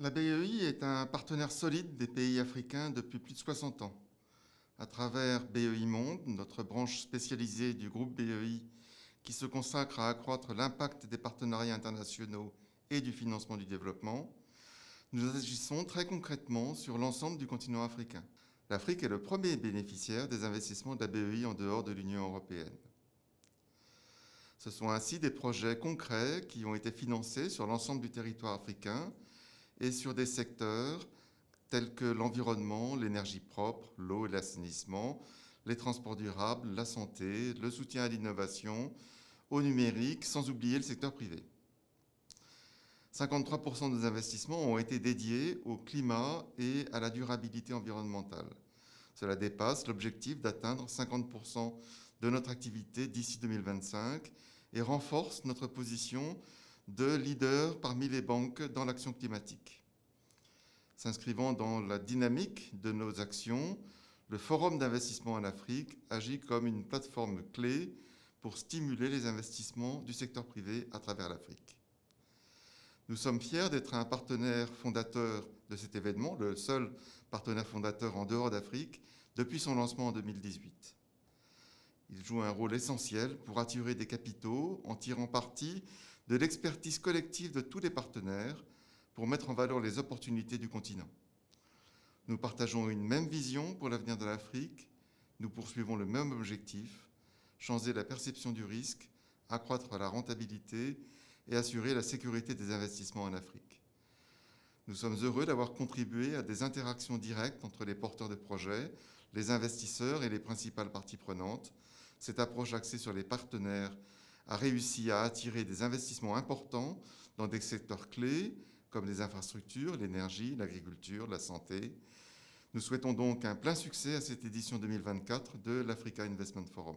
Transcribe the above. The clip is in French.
La BEI est un partenaire solide des pays africains depuis plus de 60 ans. À travers BEI Monde, notre branche spécialisée du groupe BEI qui se consacre à accroître l'impact des partenariats internationaux et du financement du développement, nous agissons très concrètement sur l'ensemble du continent africain. L'Afrique est le premier bénéficiaire des investissements de la BEI en dehors de l'Union européenne. Ce sont ainsi des projets concrets qui ont été financés sur l'ensemble du territoire africain et sur des secteurs tels que l'environnement, l'énergie propre, l'eau et l'assainissement, les transports durables, la santé, le soutien à l'innovation, au numérique, sans oublier le secteur privé. 53% des investissements ont été dédiés au climat et à la durabilité environnementale. Cela dépasse l'objectif d'atteindre 50% de notre activité d'ici 2025 et renforce notre position de leader parmi les banques dans l'action climatique. S'inscrivant dans la dynamique de nos actions, le Forum d'investissement en Afrique agit comme une plateforme clé pour stimuler les investissements du secteur privé à travers l'Afrique. Nous sommes fiers d'être un partenaire fondateur de cet événement, le seul partenaire fondateur en dehors d'Afrique, depuis son lancement en 2018. Il joue un rôle essentiel pour attirer des capitaux en tirant parti de l'expertise collective de tous les partenaires pour mettre en valeur les opportunités du continent. Nous partageons une même vision pour l'avenir de l'Afrique, nous poursuivons le même objectif, changer la perception du risque, accroître la rentabilité et assurer la sécurité des investissements en Afrique. Nous sommes heureux d'avoir contribué à des interactions directes entre les porteurs de projets, les investisseurs et les principales parties prenantes. Cette approche axée sur les partenaires a réussi à attirer des investissements importants dans des secteurs clés comme les infrastructures, l'énergie, l'agriculture, la santé. Nous souhaitons donc un plein succès à cette édition 2024 de l'Africa Investment Forum.